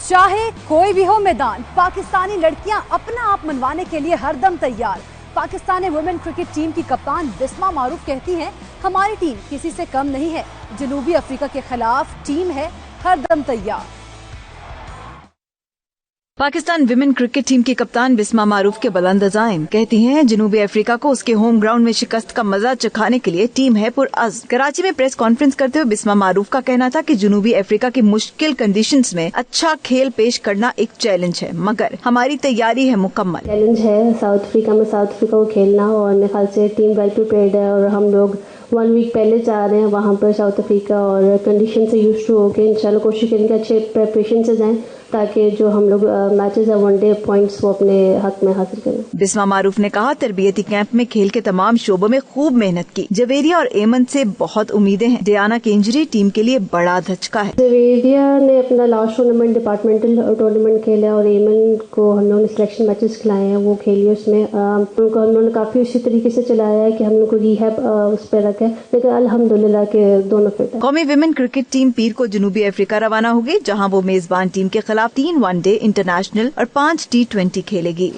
چاہے کوئی بھی ہو میدان، پاکستانی لڑکیاں اپنا آپ منوانے کے لیے ہر دم تیار۔ پاکستانی ویمن کرکٹ ٹیم کی کپتان بسمہ معروف کہتی ہیں، ہماری ٹیم کسی سے کم نہیں ہے، جنوبی افریقہ کے خلاف ٹیم ہے ہر دم تیار۔ پاکستان ویمن کرکٹ ٹیم کی کپتان بسمہ معروف کے بلند عزائم کہتی ہیں، جنوبی افریقہ کو اس کے ہوم گراؤنڈ میں شکست کا مزہ چکھانے کے لیے ٹیم ہے پرعزم۔ کراچی میں پریس کانفرنس کرتے ہوئے بسمہ معروف کا کہنا تھا کہ جنوبی افریقہ کی مشکل کنڈیشنز میں اچھا کھیل پیش کرنا ایک چیلنج ہے، مگر ہماری تیاری ہے مکمل۔ چیلنج ہے ساؤتھ افریقہ کو کھیلنا، اور میرے خیال سے ٹیم ویل پریپیئرڈ ہے، اور ہم لوگ 1 ویک پہلے جا رہے ہیں وہاں پر ساؤتھ افریقہ، اور کنڈیشن سے یوز ٹو ہو کے انشاءاللہ کوشش کریں گے اچھے پریپریشن سے جائیں تاکہ جو ہم لوگ میچز ہیں 1 ڈے پوائنٹس وہ اپنے حق میں حاصل کریں۔ بسمہ معروف نے کہا، تربیتی کیمپ میں کھیل کے تمام شعبوں میں خوب محنت کی، جویریہ اور ایمن سے بہت امیدیں ہیں۔ ڈیانا کی انجری ٹیم کے لیے بڑا دھچکا ہے۔ جویریہ نے اپنا لاسٹ ٹورنامنٹ ڈپارٹمنٹل ٹورنامنٹ کھیلا، اور ایمن کو ہم لوگوں نے سلیکشن میچز کھلائے ہیں، وہ کھیلی، اس میں ان کو ہم لوگوں نے کافی اسی طریقے سے چلایا ہے کہ ہم لوگ کو ریہیب اس پہ رکھا ہے، لیکن الحمدللہ کہ دونوں فٹ ہیں۔ قومی ویمن کرکٹ ٹیم پیر کو جنوبی افریقہ روانہ ہوگی، جہاں وہ میزبان ٹیم کے خلاف 3 1 ڈے انٹرنیشنل اور 5 T20 کھیلے گی۔